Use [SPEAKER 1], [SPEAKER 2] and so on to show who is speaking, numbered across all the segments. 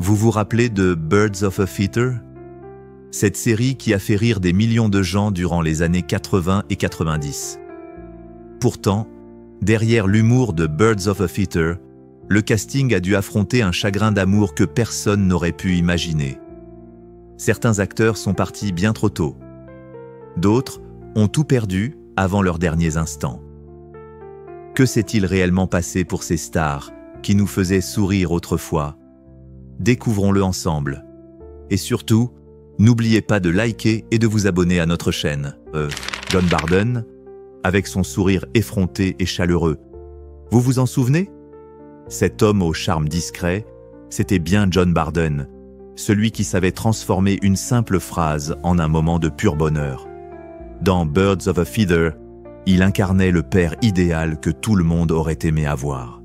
[SPEAKER 1] Vous vous rappelez de Birds of a Feather? Cette série qui a fait rire des millions de gens durant les années 80 et 90. Pourtant, derrière l'humour de Birds of a Feather, le casting a dû affronter un chagrin d'amour que personne n'aurait pu imaginer. Certains acteurs sont partis bien trop tôt. D'autres ont tout perdu avant leurs derniers instants. Que s'est-il réellement passé pour ces stars qui nous faisaient sourire autrefois? Découvrons-le ensemble. Et surtout, n'oubliez pas de liker et de vous abonner à notre chaîne. John Barden, avec son sourire effronté et chaleureux. Vous vous en souvenez? Cet homme au charme discret, c'était bien John Barden, celui qui savait transformer une simple phrase en un moment de pur bonheur. Dans Birds of a Feather, il incarnait le père idéal que tout le monde aurait aimé avoir.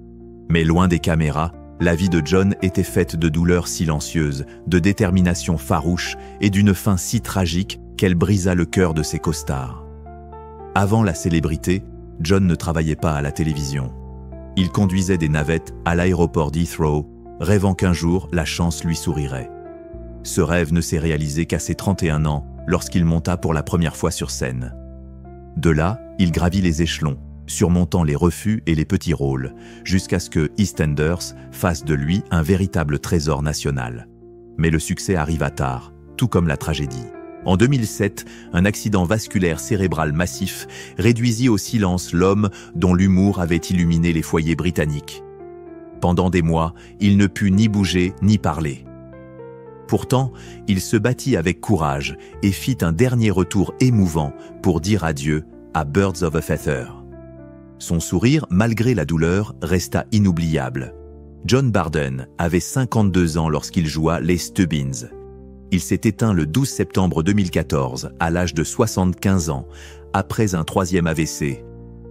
[SPEAKER 1] Mais loin des caméras, la vie de John était faite de douleurs silencieuses, de détermination farouche et d'une fin si tragique qu'elle brisa le cœur de ses costards. Avant la célébrité, John ne travaillait pas à la télévision. Il conduisait des navettes à l'aéroport d'Heathrow, rêvant qu'un jour la chance lui sourirait. Ce rêve ne s'est réalisé qu'à ses 31 ans, lorsqu'il monta pour la première fois sur scène. De là, il gravit les échelons, surmontant les refus et les petits rôles, jusqu'à ce que EastEnders fasse de lui un véritable trésor national. Mais le succès arriva tard, tout comme la tragédie. En 2007, un accident vasculaire cérébral massif réduisit au silence l'homme dont l'humour avait illuminé les foyers britanniques. Pendant des mois, il ne put ni bouger ni parler. Pourtant, il se battit avec courage et fit un dernier retour émouvant pour dire adieu à Birds of a Feather. Son sourire, malgré la douleur, resta inoubliable. John Barden avait 52 ans lorsqu'il joua les Stubbins. Il s'est éteint le 12 septembre 2014, à l'âge de 75 ans, après un 3e AVC.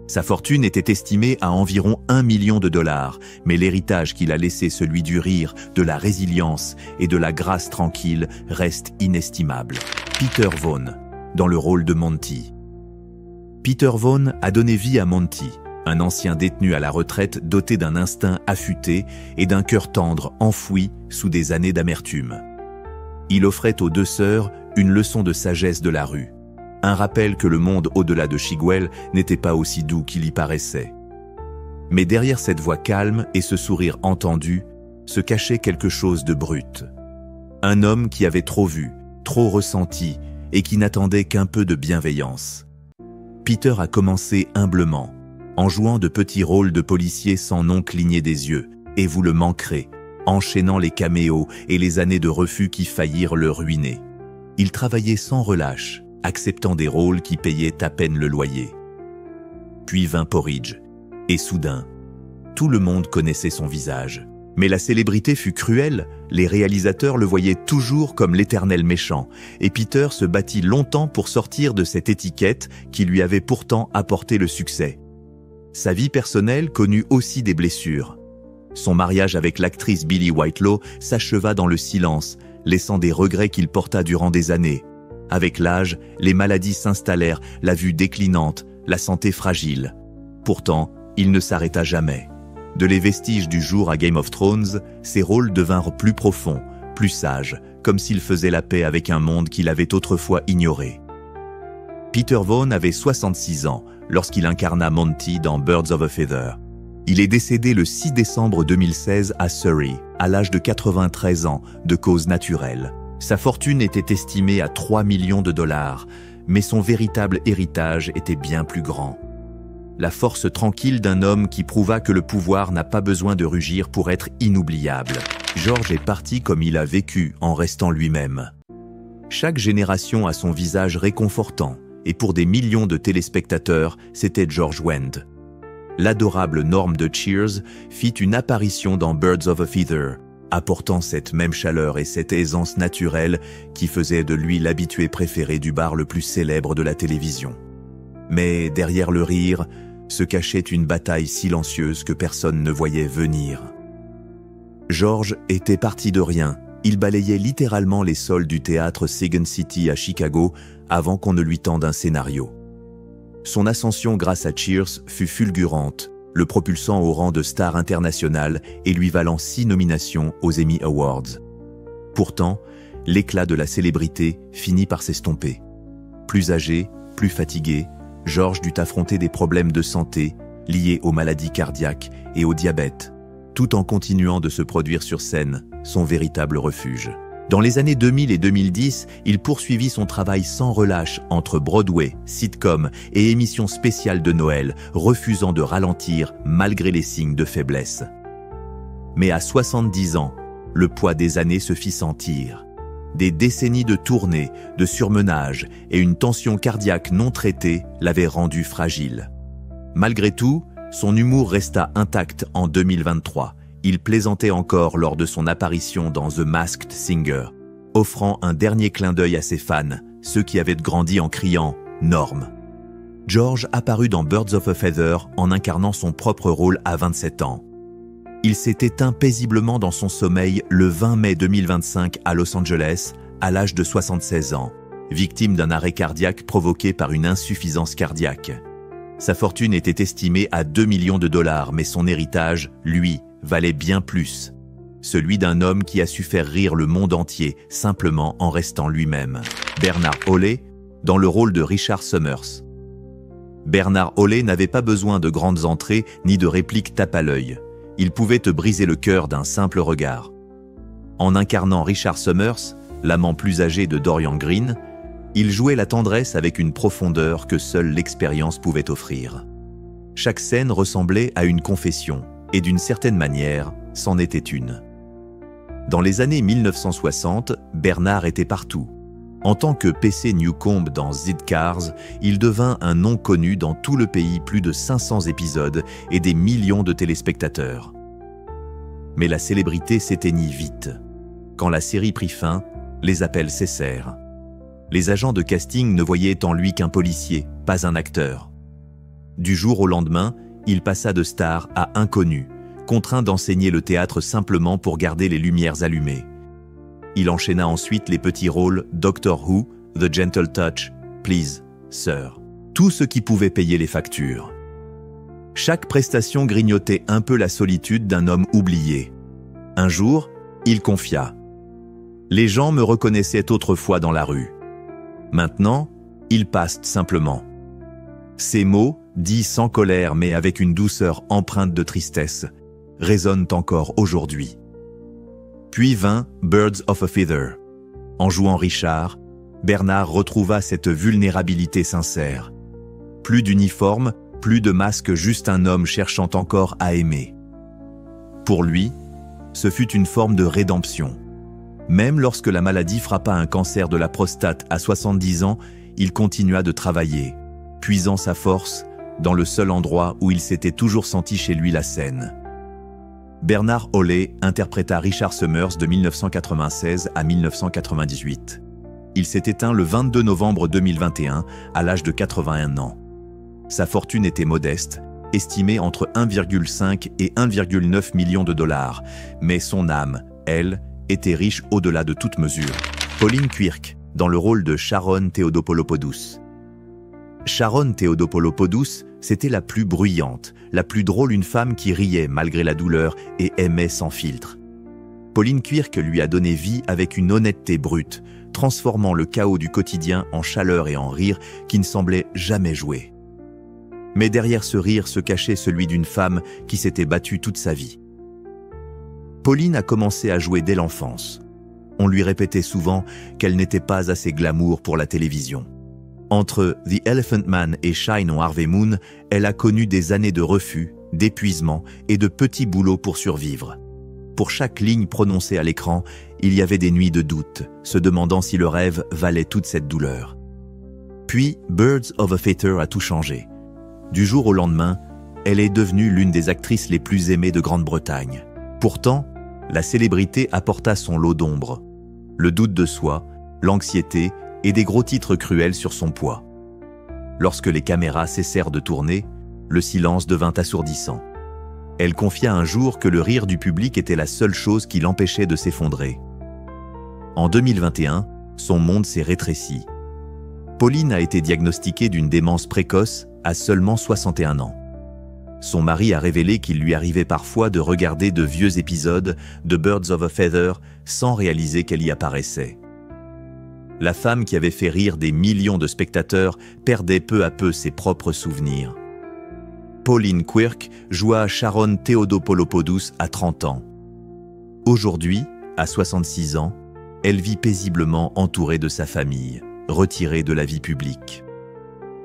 [SPEAKER 1] Sa fortune était estimée à environ $1 million, mais l'héritage qu'il a laissé, celui du rire, de la résilience et de la grâce tranquille, reste inestimable. Peter Vaughan, dans le rôle de Monty. Peter Vaughan a donné vie à Monty, un ancien détenu à la retraite doté d'un instinct affûté et d'un cœur tendre enfoui sous des années d'amertume. Il offrait aux deux sœurs une leçon de sagesse de la rue, un rappel que le monde au-delà de Chigwell n'était pas aussi doux qu'il y paraissait. Mais derrière cette voix calme et ce sourire entendu, se cachait quelque chose de brut. Un homme qui avait trop vu, trop ressenti et qui n'attendait qu'un peu de bienveillance. Peter a commencé humblement, en jouant de petits rôles de policiers sans nom cligner des yeux, et vous le manquerez, enchaînant les caméos et les années de refus qui faillirent le ruiner. Il travaillait sans relâche, acceptant des rôles qui payaient à peine le loyer. Puis vint Porridge, et soudain, tout le monde connaissait son visage. Mais la célébrité fut cruelle, les réalisateurs le voyaient toujours comme l'éternel méchant, et Peter se battit longtemps pour sortir de cette étiquette qui lui avait pourtant apporté le succès. Sa vie personnelle connut aussi des blessures. Son mariage avec l'actrice Billie Whitelaw s'acheva dans le silence, laissant des regrets qu'il porta durant des années. Avec l'âge, les maladies s'installèrent, la vue déclinante, la santé fragile. Pourtant, il ne s'arrêta jamais. De les vestiges du jour à Game of Thrones, ses rôles devinrent plus profonds, plus sages, comme s'il faisait la paix avec un monde qu'il avait autrefois ignoré. Peter Vaughan avait 66 ans lorsqu'il incarna Monty dans Birds of a Feather. Il est décédé le 6 décembre 2016 à Surrey, à l'âge de 93 ans, de cause naturelle. Sa fortune était estimée à $3 millions, mais son véritable héritage était bien plus grand. La force tranquille d'un homme qui prouva que le pouvoir n'a pas besoin de rugir pour être inoubliable. George est parti comme il a vécu, en restant lui-même. Chaque génération a son visage réconfortant, et pour des millions de téléspectateurs, c'était George Wendt. L'adorable Norm de Cheers fit une apparition dans Birds of a Feather, apportant cette même chaleur et cette aisance naturelle qui faisait de lui l'habitué préféré du bar le plus célèbre de la télévision. Mais derrière le rire, se cachait une bataille silencieuse que personne ne voyait venir. George était parti de rien. Il balayait littéralement les sols du théâtre Second City à Chicago avant qu'on ne lui tende un scénario. Son ascension grâce à Cheers fut fulgurante, le propulsant au rang de star internationale et lui valant 6 nominations aux Emmy Awards. Pourtant, l'éclat de la célébrité finit par s'estomper. Plus âgé, plus fatigué, George dut affronter des problèmes de santé liés aux maladies cardiaques et au diabète, tout en continuant de se produire sur scène, son véritable refuge. Dans les années 2000 et 2010, il poursuivit son travail sans relâche entre Broadway, sitcoms et émissions spéciales de Noël, refusant de ralentir malgré les signes de faiblesse. Mais à 70 ans, le poids des années se fit sentir. Des décennies de tournées, de surmenage et une tension cardiaque non traitée l'avaient rendu fragile. Malgré tout, son humour resta intact en 2023. Il plaisantait encore lors de son apparition dans The Masked Singer, offrant un dernier clin d'œil à ses fans, ceux qui avaient grandi en criant « Norm ». George apparut dans Birds of a Feather en incarnant son propre rôle à 27 ans. Il s'est éteint paisiblement dans son sommeil le 20 mai 2025 à Los Angeles, à l'âge de 76 ans, victime d'un arrêt cardiaque provoqué par une insuffisance cardiaque. Sa fortune était estimée à 2 millions de dollars, mais son héritage, lui, valait bien plus. Celui d'un homme qui a su faire rire le monde entier, simplement en restant lui-même. Bernard Hawley, dans le rôle de Richard Summers. Bernard Hawley n'avait pas besoin de grandes entrées ni de répliques tape à l'œil. Il pouvait te briser le cœur d'un simple regard. En incarnant Richard Summers, l'amant plus âgé de Dorian Green, il jouait la tendresse avec une profondeur que seule l'expérience pouvait offrir. Chaque scène ressemblait à une confession, et d'une certaine manière, c'en était une. Dans les années 1960, Bernard était partout. En tant que PC Newcombe dans Z Cars, il devint un nom connu dans tout le pays, plus de 500 épisodes et des millions de téléspectateurs. Mais la célébrité s'éteignit vite. Quand la série prit fin, les appels cessèrent. Les agents de casting ne voyaient en lui qu'un policier, pas un acteur. Du jour au lendemain, il passa de star à inconnu, contraint d'enseigner le théâtre simplement pour garder les lumières allumées. Il enchaîna ensuite les petits rôles Doctor Who, The Gentle Touch, Please, Sir. Tout ce qui pouvait payer les factures. Chaque prestation grignotait un peu la solitude d'un homme oublié. Un jour, il confia « Les gens me reconnaissaient autrefois dans la rue. Maintenant, ils passent simplement. » Ces mots, dits sans colère mais avec une douceur empreinte de tristesse, résonnent encore aujourd'hui. Puis vint Birds of a Feather. En jouant Richard, Bernard retrouva cette vulnérabilité sincère. Plus d'uniforme, plus de masque, juste un homme cherchant encore à aimer. Pour lui, ce fut une forme de rédemption. Même lorsque la maladie frappa un cancer de la prostate à 70 ans, il continua de travailler, puisant sa force dans le seul endroit où il s'était toujours senti chez lui, la scène. Bernard Hawley interpréta Richard Summers de 1996 à 1998. Il s'est éteint le 22 novembre 2021 à l'âge de 81 ans. Sa fortune était modeste, estimée entre 1,5 et 1,9 millions de dollars, mais son âme, elle, était riche au-delà de toute mesure. Pauline Quirk, dans le rôle de Sharon Theodopolopoulos. Sharon Theodopolopoulos, c'était la plus bruyante, la plus drôle, une femme qui riait malgré la douleur et aimait sans filtre. Pauline Quirk lui a donné vie avec une honnêteté brute, transformant le chaos du quotidien en chaleur et en rire qui ne semblait jamais jouer. Mais derrière ce rire se cachait celui d'une femme qui s'était battue toute sa vie. Pauline a commencé à jouer dès l'enfance. On lui répétait souvent qu'elle n'était pas assez glamour pour la télévision. Entre The Elephant Man et Shine on Harvey Moon, elle a connu des années de refus, d'épuisement et de petits boulots pour survivre. Pour chaque ligne prononcée à l'écran, il y avait des nuits de doute, se demandant si le rêve valait toute cette douleur. Puis, Birds of a Feather a tout changé. Du jour au lendemain, elle est devenue l'une des actrices les plus aimées de Grande-Bretagne. Pourtant, la célébrité apporta son lot d'ombre. Le doute de soi, l'anxiété et des gros titres cruels sur son poids. Lorsque les caméras cessèrent de tourner, le silence devint assourdissant. Elle confia un jour que le rire du public était la seule chose qui l'empêchait de s'effondrer. En 2021, son monde s'est rétréci. Pauline a été diagnostiquée d'une démence précoce à seulement 61 ans. Son mari a révélé qu'il lui arrivait parfois de regarder de vieux épisodes de Birds of a Feather sans réaliser qu'elle y apparaissait. La femme qui avait fait rire des millions de spectateurs perdait peu à peu ses propres souvenirs. Pauline Quirk joua Sharon Theodopolopoulos à 30 ans. Aujourd'hui, à 66 ans, elle vit paisiblement entourée de sa famille, retirée de la vie publique.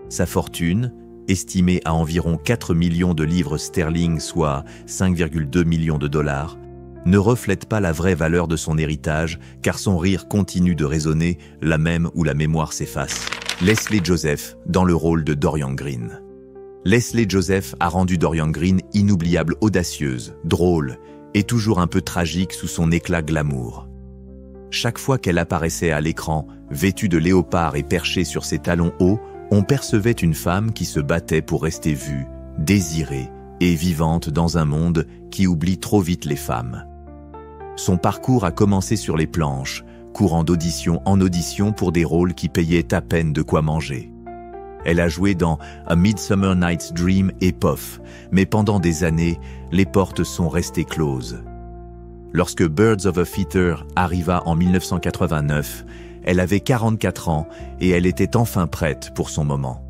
[SPEAKER 1] Sa fortune, estimée à environ 4 millions de livres sterling, soit 5,2 millions de dollars, ne reflète pas la vraie valeur de son héritage, car son rire continue de résonner là même où la mémoire s'efface. Leslie Joseph dans le rôle de Dorian Green. Leslie Joseph a rendu Dorian Green inoubliable, audacieuse, drôle et toujours un peu tragique sous son éclat glamour. Chaque fois qu'elle apparaissait à l'écran, vêtue de léopard et perchée sur ses talons hauts, on percevait une femme qui se battait pour rester vue, désirée et vivante dans un monde qui oublie trop vite les femmes. Son parcours a commencé sur les planches, courant d'audition en audition pour des rôles qui payaient à peine de quoi manger. Elle a joué dans A Midsummer Night's Dream et Puff, mais pendant des années, les portes sont restées closes. Lorsque Birds of a Feather arriva en 1989, elle avait 44 ans et elle était enfin prête pour son moment.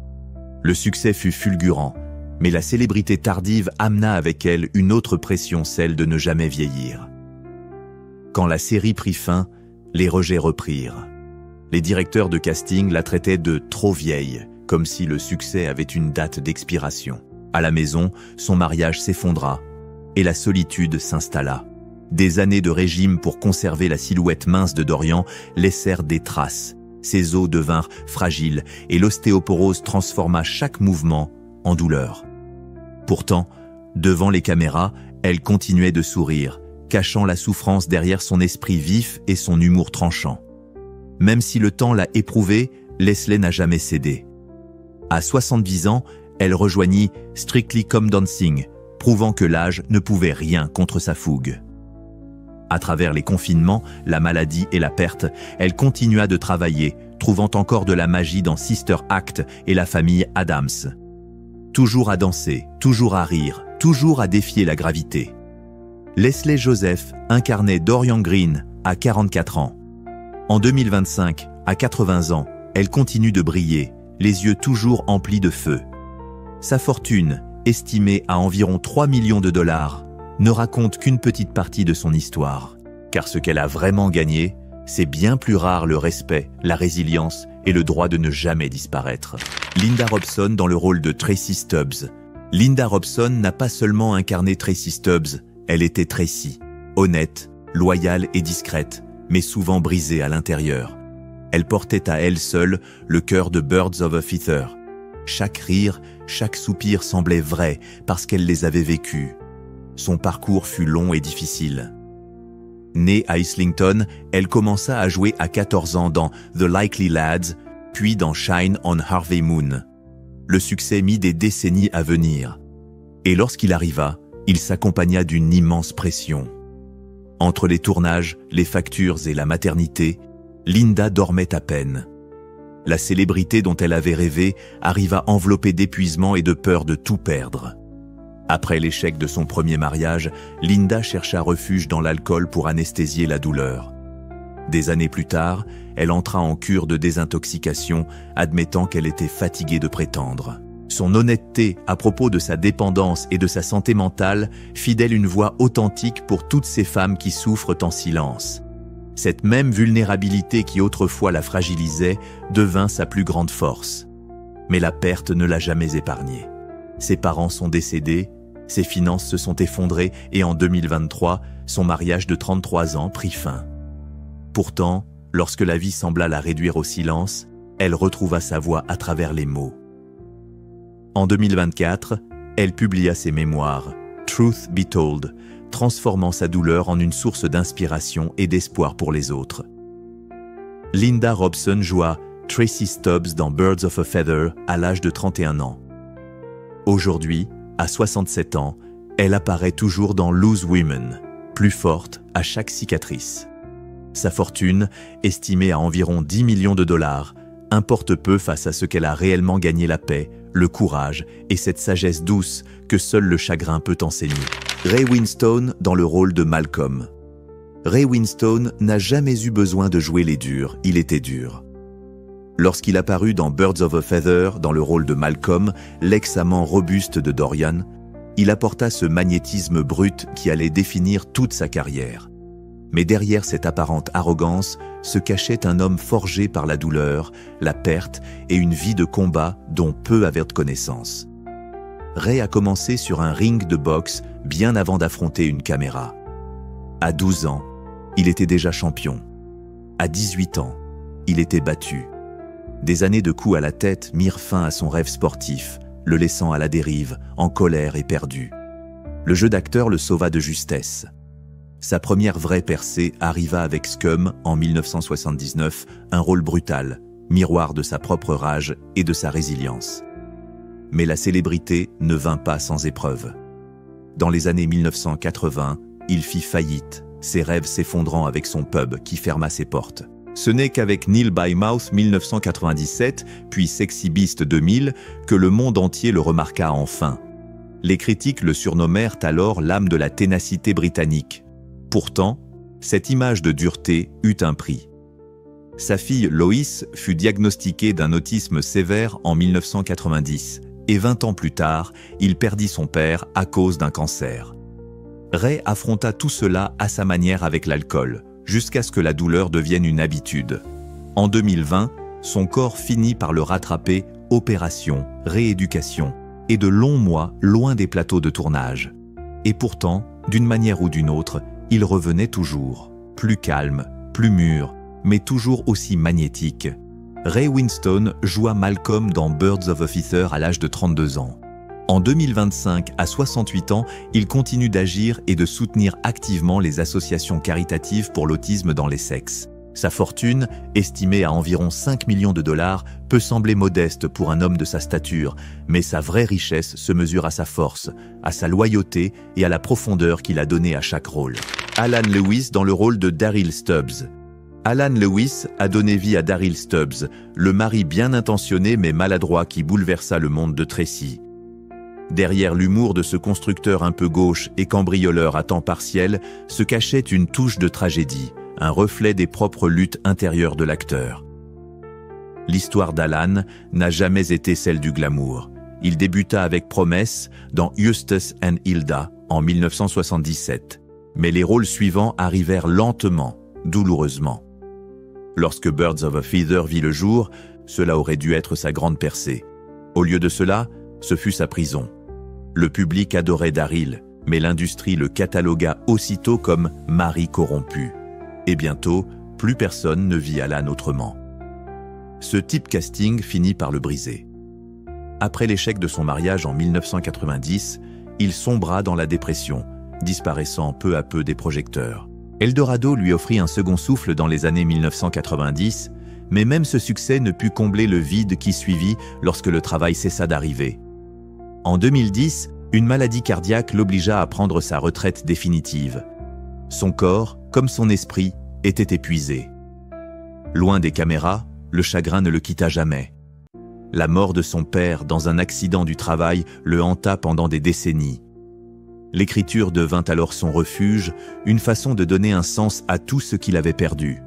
[SPEAKER 1] Le succès fut fulgurant, mais la célébrité tardive amena avec elle une autre pression, celle de ne jamais vieillir. Quand la série prit fin, les rejets reprirent. Les directeurs de casting la traitaient de « trop vieille », comme si le succès avait une date d'expiration. À la maison, son mariage s'effondra et la solitude s'installa. Des années de régime pour conserver la silhouette mince de Dorian laissèrent des traces. Ses os devinrent fragiles et l'ostéoporose transforma chaque mouvement en douleur. Pourtant, devant les caméras, elle continuait de sourire, cachant la souffrance derrière son esprit vif et son humour tranchant. Même si le temps l'a éprouvée, Leslie n'a jamais cédé. À 70 ans, elle rejoignit Strictly Come Dancing, prouvant que l'âge ne pouvait rien contre sa fougue. À travers les confinements, la maladie et la perte, elle continua de travailler, trouvant encore de la magie dans Sister Act et la famille Addams. Toujours à danser, toujours à rire, toujours à défier la gravité. Leslie Joseph incarnait Dorian Green à 44 ans. En 2025, à 80 ans, elle continue de briller, les yeux toujours emplis de feu. Sa fortune, estimée à environ 3 millions de dollars, ne raconte qu'une petite partie de son histoire. Car ce qu'elle a vraiment gagné, c'est bien plus rare le respect, la résilience et le droit de ne jamais disparaître. Linda Robson dans le rôle de Tracy Stubbs. Linda Robson n'a pas seulement incarné Tracy Stubbs, elle était Tracy, honnête, loyale et discrète, mais souvent brisée à l'intérieur. Elle portait à elle seule le cœur de Birds of a Feather. Chaque rire, chaque soupir semblait vrai parce qu'elle les avait vécus. Son parcours fut long et difficile. Née à Islington, elle commença à jouer à 14 ans dans The Likely Lads, puis dans Shine on Harvey Moon. Le succès mit des décennies à venir. Et lorsqu'il arriva, il s'accompagna d'une immense pression. Entre les tournages, les factures et la maternité, Linda dormait à peine. La célébrité dont elle avait rêvé arriva enveloppée d'épuisement et de peur de tout perdre. Après l'échec de son premier mariage, Linda chercha refuge dans l'alcool pour anesthésier la douleur. Des années plus tard, elle entra en cure de désintoxication, admettant qu'elle était fatiguée de prétendre. Son honnêteté à propos de sa dépendance et de sa santé mentale fit d'elle une voix authentique pour toutes ces femmes qui souffrent en silence. Cette même vulnérabilité qui autrefois la fragilisait devint sa plus grande force. Mais la perte ne l'a jamais épargnée. Ses parents sont décédés, ses finances se sont effondrées et en 2023, son mariage de 33 ans prit fin. Pourtant, lorsque la vie sembla la réduire au silence, elle retrouva sa voix à travers les mots. En 2024, elle publia ses mémoires, Truth Be Told, transformant sa douleur en une source d'inspiration et d'espoir pour les autres. Linda Robson joua Tracy Stubbs dans Birds of a Feather à l'âge de 31 ans. Aujourd'hui, à 67 ans, elle apparaît toujours dans Loose Women, plus forte à chaque cicatrice. Sa fortune, estimée à environ 10 millions de dollars, importe peu face à ce qu'elle a réellement gagné: la paix, le courage et cette sagesse douce que seul le chagrin peut enseigner. Ray Winstone dans le rôle de Malcolm. Ray Winstone n'a jamais eu besoin de jouer les durs, il était dur. Lorsqu'il apparut dans Birds of a Feather dans le rôle de Malcolm, l'ex-amant robuste de Dorian, il apporta ce magnétisme brut qui allait définir toute sa carrière. Mais derrière cette apparente arrogance se cachait un homme forgé par la douleur, la perte et une vie de combat dont peu avaient connaissance. Ray a commencé sur un ring de boxe bien avant d'affronter une caméra. À 12 ans, il était déjà champion. À 18 ans, il était battu. Des années de coups à la tête mirent fin à son rêve sportif, le laissant à la dérive, en colère et perdu. Le jeu d'acteur le sauva de justesse. Sa première vraie percée arriva avec Scum en 1979, un rôle brutal, miroir de sa propre rage et de sa résilience. Mais la célébrité ne vint pas sans épreuve. Dans les années 1980, il fit faillite, ses rêves s'effondrant avec son pub qui ferma ses portes. Ce n'est qu'avec Neil by Mouth 1997, puis Sexy Beast 2000, que le monde entier le remarqua enfin. Les critiques le surnommèrent alors l'âme de la ténacité britannique. Pourtant, cette image de dureté eut un prix. Sa fille Lois fut diagnostiquée d'un autisme sévère en 1990 et 20 ans plus tard, il perdit son père à cause d'un cancer. Ray affronta tout cela à sa manière avec l'alcool, jusqu'à ce que la douleur devienne une habitude. En 2020, son corps finit par le rattraper, opération, rééducation et de longs mois loin des plateaux de tournage. Et pourtant, d'une manière ou d'une autre, il revenait toujours, plus calme, plus mûr, mais toujours aussi magnétique. Ray Winstone joua Malcolm dans Birds of a Feather à l'âge de 32 ans. En 2025, à 68 ans, il continue d'agir et de soutenir activement les associations caritatives pour l'autisme dans l'Essex. Sa fortune, estimée à environ 5 millions de dollars, peut sembler modeste pour un homme de sa stature, mais sa vraie richesse se mesure à sa force, à sa loyauté et à la profondeur qu'il a donnée à chaque rôle. Alan Lewis dans le rôle de Daryl Stubbs. Alan Lewis a donné vie à Daryl Stubbs, le mari bien intentionné mais maladroit qui bouleversa le monde de Tracy. Derrière l'humour de ce constructeur un peu gauche et cambrioleur à temps partiel se cachait une touche de tragédie, un reflet des propres luttes intérieures de l'acteur. L'histoire d'Alan n'a jamais été celle du glamour. Il débuta avec promesse dans Eustace and Hilda en 1977. Mais les rôles suivants arrivèrent lentement, douloureusement. Lorsque Birds of a Feather vit le jour, cela aurait dû être sa grande percée. Au lieu de cela, ce fut sa prison. Le public adorait Daryl, mais l'industrie le catalogua aussitôt comme mari corrompu. Et bientôt, plus personne ne vit Alan autrement. Ce typecasting finit par le briser. Après l'échec de son mariage en 1990, il sombra dans la dépression, disparaissant peu à peu des projecteurs. Eldorado lui offrit un second souffle dans les années 1990, mais même ce succès ne put combler le vide qui suivit lorsque le travail cessa d'arriver. En 2010, une maladie cardiaque l'obligea à prendre sa retraite définitive. Son corps, comme son esprit, était épuisé. Loin des caméras, le chagrin ne le quitta jamais. La mort de son père dans un accident du travail le hanta pendant des décennies. L'écriture devint alors son refuge, une façon de donner un sens à tout ce qu'il avait perdu.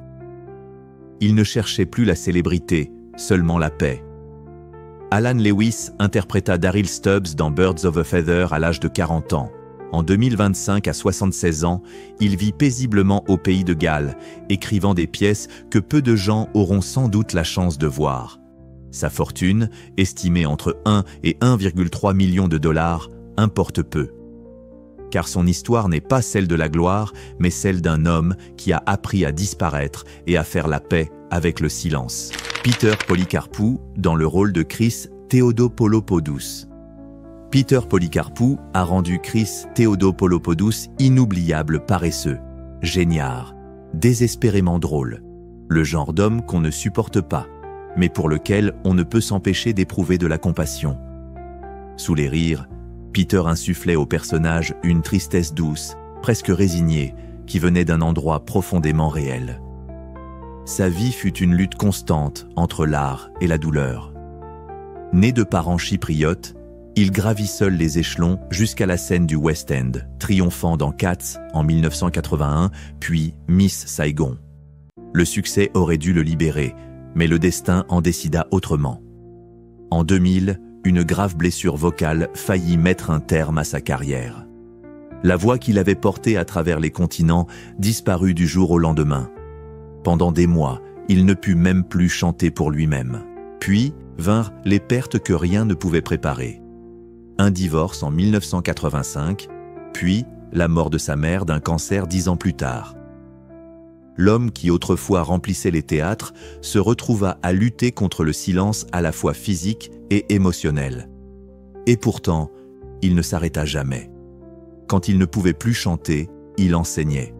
[SPEAKER 1] Il ne cherchait plus la célébrité, seulement la paix. Alan Lewis interpréta Daryl Stubbs dans Birds of a Feather à l'âge de 40 ans. En 2025, à 76 ans, il vit paisiblement au pays de Galles, écrivant des pièces que peu de gens auront sans doute la chance de voir. Sa fortune, estimée entre 1 et 1,3 million de dollars, importe peu. Car son histoire n'est pas celle de la gloire, mais celle d'un homme qui a appris à disparaître et à faire la paix avec le silence. Peter Polycarpou dans le rôle de Chris Theodopolopoulos. Peter Polycarpou a rendu Chris Theodopolopoulos inoubliable, paresseux, géniard, désespérément drôle, le genre d'homme qu'on ne supporte pas, mais pour lequel on ne peut s'empêcher d'éprouver de la compassion. Sous les rires, Peter insufflait au personnage une tristesse douce, presque résignée, qui venait d'un endroit profondément réel. Sa vie fut une lutte constante entre l'art et la douleur. Né de parents chypriotes, il gravit seul les échelons jusqu'à la scène du West End, triomphant dans Cats en 1981, puis Miss Saigon. Le succès aurait dû le libérer, mais le destin en décida autrement. En 2000, une grave blessure vocale faillit mettre un terme à sa carrière. La voix qu'il avait portée à travers les continents disparut du jour au lendemain. Pendant des mois, il ne put même plus chanter pour lui-même. Puis vinrent les pertes que rien ne pouvait préparer. Un divorce en 1985, puis la mort de sa mère d'un cancer 10 ans plus tard. L'homme qui autrefois remplissait les théâtres se retrouva à lutter contre le silence à la fois physique et émotionnel. Et pourtant, il ne s'arrêta jamais. Quand il ne pouvait plus chanter, il enseignait.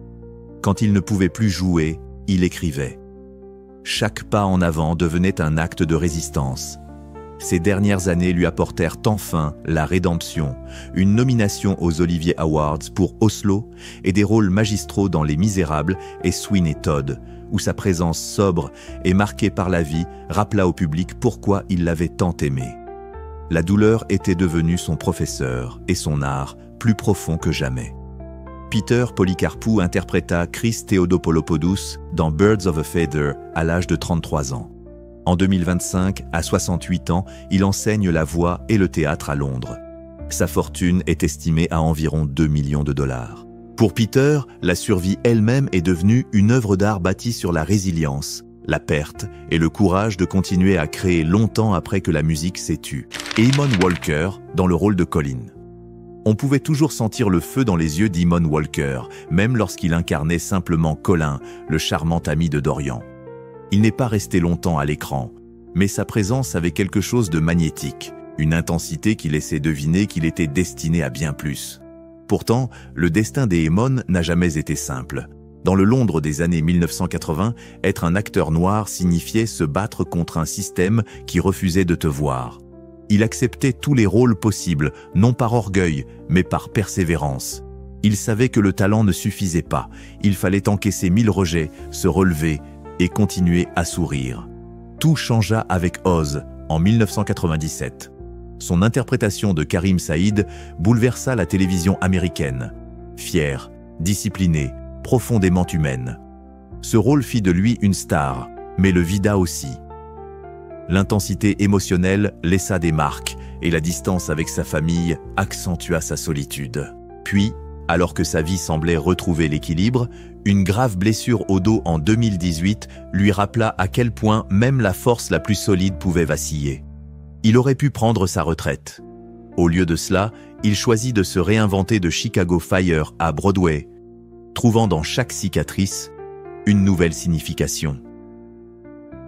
[SPEAKER 1] Quand il ne pouvait plus jouer, il écrivait. Chaque pas en avant devenait un acte de résistance. Ces dernières années lui apportèrent enfin la rédemption, une nomination aux Olivier Awards pour Oslo et des rôles magistraux dans Les Misérables et Sweeney Todd, où sa présence sobre et marquée par la vie rappela au public pourquoi il l'avait tant aimé. La douleur était devenue son professeur et son art plus profond que jamais. Peter Polycarpou interpréta Chris Theodopolopoulos dans Birds of a Feather à l'âge de 33 ans. En 2025, à 68 ans, il enseigne la voix et le théâtre à Londres. Sa fortune est estimée à environ 2 millions de dollars. Pour Peter, la survie elle-même est devenue une œuvre d'art bâtie sur la résilience, la perte et le courage de continuer à créer longtemps après que la musique s'est tue. Et Eamon Walker dans le rôle de Colin. On pouvait toujours sentir le feu dans les yeux d'Eamon Walker, même lorsqu'il incarnait simplement Colin, le charmant ami de Dorian. Il n'est pas resté longtemps à l'écran, mais sa présence avait quelque chose de magnétique, une intensité qui laissait deviner qu'il était destiné à bien plus. Pourtant, le destin d'Eamon n'a jamais été simple. Dans le Londres des années 1980, être un acteur noir signifiait se battre contre un système qui refusait de te voir. Il acceptait tous les rôles possibles, non par orgueil, mais par persévérance. Il savait que le talent ne suffisait pas, il fallait encaisser 1000 rejets, se relever et continuer à sourire. Tout changea avec Oz en 1997. Son interprétation de Karim Saïd bouleversa la télévision américaine. Fière, disciplinée, profondément humaine. Ce rôle fit de lui une star, mais le vida aussi. L'intensité émotionnelle laissa des marques et la distance avec sa famille accentua sa solitude. Puis, alors que sa vie semblait retrouver l'équilibre, une grave blessure au dos en 2018 lui rappela à quel point même la force la plus solide pouvait vaciller. Il aurait pu prendre sa retraite. Au lieu de cela, il choisit de se réinventer de Chicago Fire à Broadway, trouvant dans chaque cicatrice une nouvelle signification.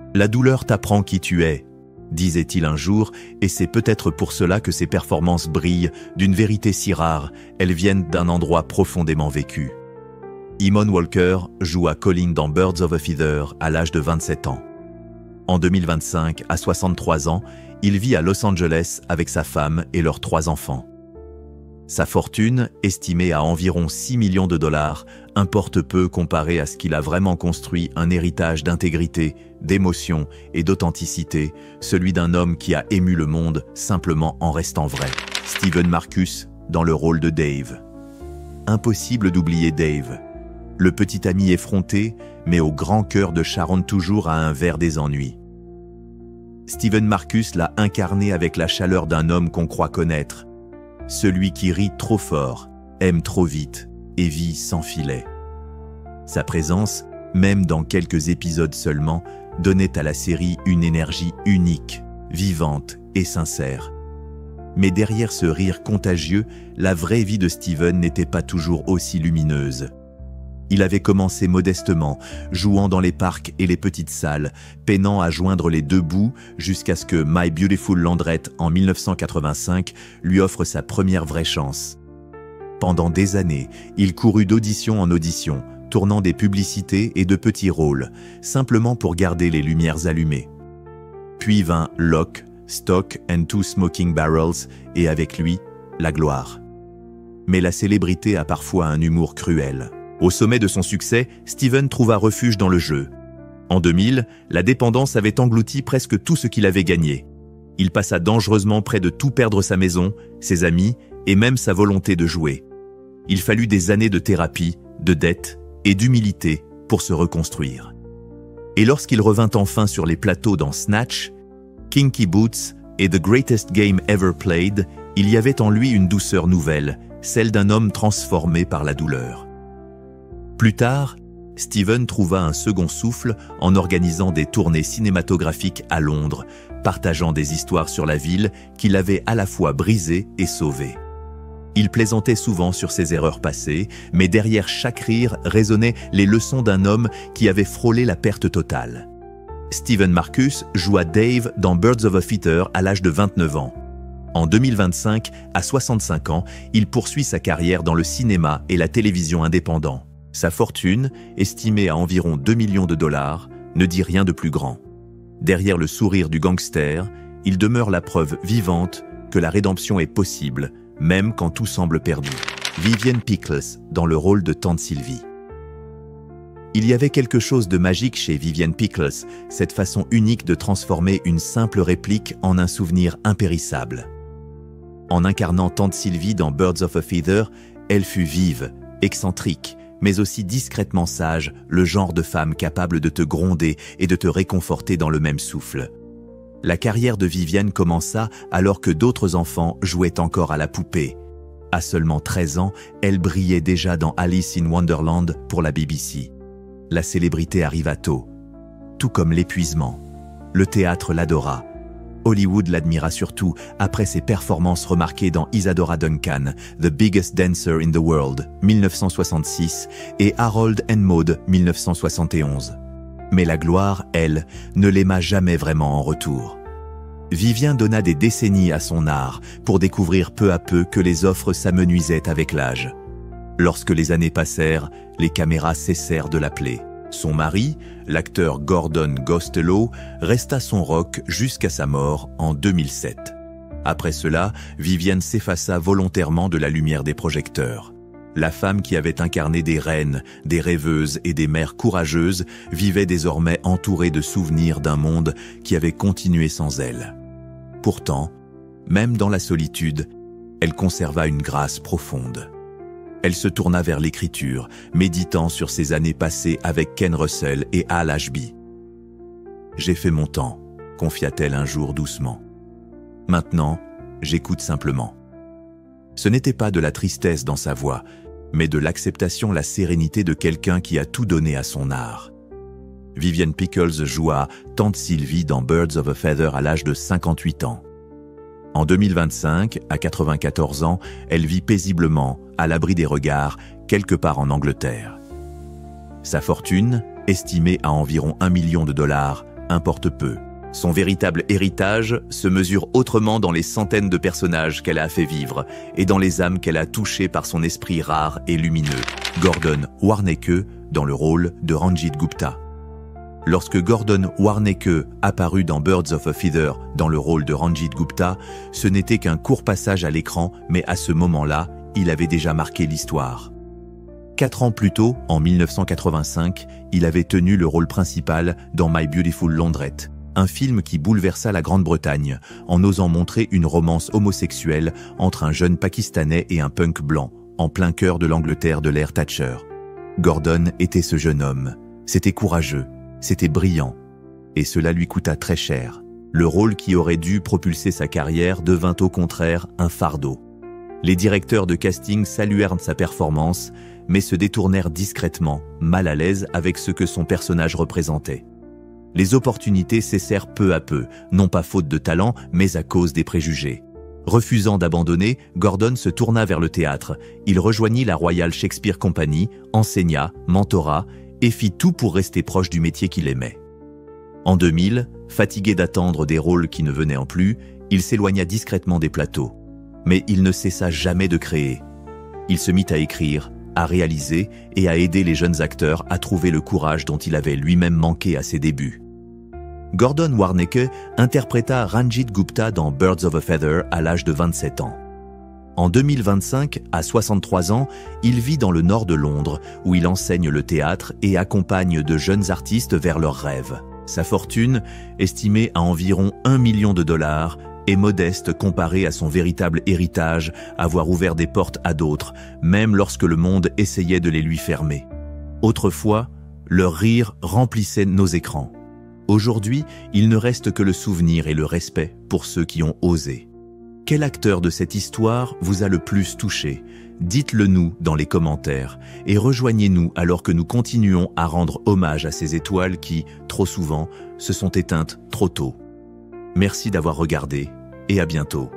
[SPEAKER 1] « La douleur t'apprend qui tu es », disait-il un jour, et c'est peut-être pour cela que ses performances brillent d'une vérité si rare, elles viennent d'un endroit profondément vécu. Eamon Walker joue à Colin dans Birds of a Feather à l'âge de 27 ans. En 2025, à 63 ans, il vit à Los Angeles avec sa femme et leurs 3 enfants. Sa fortune, estimée à environ 6 millions de dollars, importe peu comparé à ce qu'il a vraiment construit, un héritage d'intégrité, d'émotion et d'authenticité, celui d'un homme qui a ému le monde simplement en restant vrai. Stephen Marcus dans le rôle de Dave. Impossible d'oublier Dave, le petit ami effronté, mais au grand cœur de Sharon toujours à un verre des ennuis. Stephen Marcus l'a incarné avec la chaleur d'un homme qu'on croit connaître, celui qui rit trop fort, aime trop vite et vit sans filet. Sa présence, même dans quelques épisodes seulement, donnait à la série une énergie unique, vivante et sincère. Mais derrière ce rire contagieux, la vraie vie de Stephen n'était pas toujours aussi lumineuse. Il avait commencé modestement, jouant dans les parcs et les petites salles, peinant à joindre les deux bouts jusqu'à ce que My Beautiful Landrette en 1985 lui offre sa première vraie chance. Pendant des années, il courut d'audition en audition, tournant des publicités et de petits rôles, simplement pour garder les lumières allumées. Puis vint Lock, Stock and Two Smoking Barrels et avec lui, la gloire. Mais la célébrité a parfois un humour cruel. Au sommet de son succès, Stephen trouva refuge dans le jeu. En 2000, la dépendance avait englouti presque tout ce qu'il avait gagné. Il passa dangereusement près de tout perdre sa maison, ses amis et même sa volonté de jouer. Il fallut des années de thérapie, de dettes et d'humilité pour se reconstruire. Et lorsqu'il revint enfin sur les plateaux dans Snatch, Kinky Boots et The Greatest Game Ever Played, il y avait en lui une douceur nouvelle, celle d'un homme transformé par la douleur. Plus tard, Steven trouva un second souffle en organisant des tournées cinématographiques à Londres, partageant des histoires sur la ville qu'il avait à la fois brisée et sauvée. Il plaisantait souvent sur ses erreurs passées, mais derrière chaque rire résonnaient les leçons d'un homme qui avait frôlé la perte totale. Stephen Marcus joua Dave dans Birds of a Feather à l'âge de 29 ans. En 2025, à 65 ans, il poursuit sa carrière dans le cinéma et la télévision indépendant. Sa fortune, estimée à environ 2 millions de dollars, ne dit rien de plus grand. Derrière le sourire du gangster, il demeure la preuve vivante que la rédemption est possible, même quand tout semble perdu. Vivian Pickles dans le rôle de Tante Sylvie. Il y avait quelque chose de magique chez Vivian Pickles, cette façon unique de transformer une simple réplique en un souvenir impérissable. En incarnant Tante Sylvie dans Birds of a Feather, elle fut vive, excentrique, mais aussi discrètement sage, le genre de femme capable de te gronder et de te réconforter dans le même souffle. La carrière de Vivian commença alors que d'autres enfants jouaient encore à la poupée. À seulement 13 ans, elle brillait déjà dans Alice in Wonderland pour la BBC. La célébrité arriva tôt, tout comme l'épuisement. Le théâtre l'adora. Hollywood l'admira surtout après ses performances remarquées dans Isadora Duncan, The Biggest Dancer in the World, 1966, et Harold and Maude, 1971. Mais la gloire, elle, ne l'aima jamais vraiment en retour. Vivian donna des décennies à son art pour découvrir peu à peu que les offres s'amenuisaient avec l'âge. Lorsque les années passèrent, les caméras cessèrent de l'appeler. Son mari, l'acteur Gordon Gostelow, resta son rock jusqu'à sa mort en 2007. Après cela, Vivian s'effaça volontairement de la lumière des projecteurs. La femme qui avait incarné des reines, des rêveuses et des mères courageuses vivait désormais entourée de souvenirs d'un monde qui avait continué sans elle. Pourtant, même dans la solitude, elle conserva une grâce profonde. Elle se tourna vers l'écriture, méditant sur ses années passées avec Ken Russell et Hal Ashby. « J'ai fait mon temps », confia-t-elle un jour doucement. « Maintenant, j'écoute simplement. » Ce n'était pas de la tristesse dans sa voix, mais de l'acceptation, la sérénité de quelqu'un qui a tout donné à son art. Vivian Pickles joua Tante Sylvie dans Birds of a Feather à l'âge de 58 ans. En 2025, à 94 ans, elle vit paisiblement, à l'abri des regards, quelque part en Angleterre. Sa fortune, estimée à environ 1 million de dollars, importe peu. Son véritable héritage se mesure autrement dans les centaines de personnages qu'elle a fait vivre et dans les âmes qu'elle a touchées par son esprit rare et lumineux. Gordon Warneke dans le rôle de Ranjit Gupta. Lorsque Gordon Warneke apparut dans Birds of a Feather dans le rôle de Ranjit Gupta, ce n'était qu'un court passage à l'écran, mais à ce moment-là, il avait déjà marqué l'histoire. 4 ans plus tôt, en 1985, il avait tenu le rôle principal dans My Beautiful Laundrette, un film qui bouleversa la Grande-Bretagne en osant montrer une romance homosexuelle entre un jeune Pakistanais et un punk blanc, en plein cœur de l'Angleterre de l'ère Thatcher. Gordon était ce jeune homme. C'était courageux, c'était brillant, et cela lui coûta très cher. Le rôle qui aurait dû propulser sa carrière devint au contraire un fardeau. Les directeurs de casting saluèrent sa performance, mais se détournèrent discrètement, mal à l'aise avec ce que son personnage représentait. Les opportunités cessèrent peu à peu, non pas faute de talent, mais à cause des préjugés. Refusant d'abandonner, Gordon se tourna vers le théâtre. Il rejoignit la Royal Shakespeare Company, enseigna, mentora et fit tout pour rester proche du métier qu'il aimait. En 2000, fatigué d'attendre des rôles qui ne venaient en plus, il s'éloigna discrètement des plateaux. Mais il ne cessa jamais de créer. Il se mit à écrire, à réaliser et à aider les jeunes acteurs à trouver le courage dont il avait lui-même manqué à ses débuts. Gordon Warneke interpréta Ranjit Gupta dans Birds of a Feather à l'âge de 27 ans. En 2025, à 63 ans, il vit dans le nord de Londres, où il enseigne le théâtre et accompagne de jeunes artistes vers leurs rêves. Sa fortune, estimée à environ 1 million de dollars, et modeste comparé à son véritable héritage, avoir ouvert des portes à d'autres, même lorsque le monde essayait de les lui fermer. Autrefois, leur rire remplissait nos écrans. Aujourd'hui, il ne reste que le souvenir et le respect pour ceux qui ont osé. Quel acteur de cette histoire vous a le plus touché? Dites-le nous dans les commentaires et rejoignez-nous alors que nous continuons à rendre hommage à ces étoiles qui, trop souvent, se sont éteintes trop tôt. Merci d'avoir regardé et à bientôt.